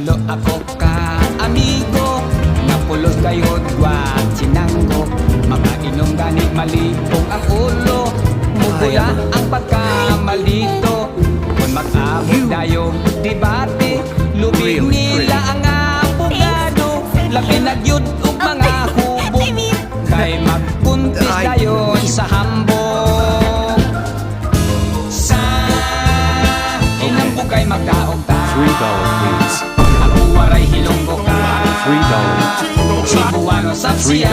Tulo ako ka amigo, napulos kayod wat sinanggo. Makainom gani malipong ang ulo, mugula ang pagkamalito. Kung mag-abot dayo debate, lubig nila ang abogado. Labi nagyud og mga hubog, kay magkuntis dayon sa hambog. Sa inambog kay magkaog ta, $3, please. ako waray hilonggo ka. $3. Cebuano sa siya,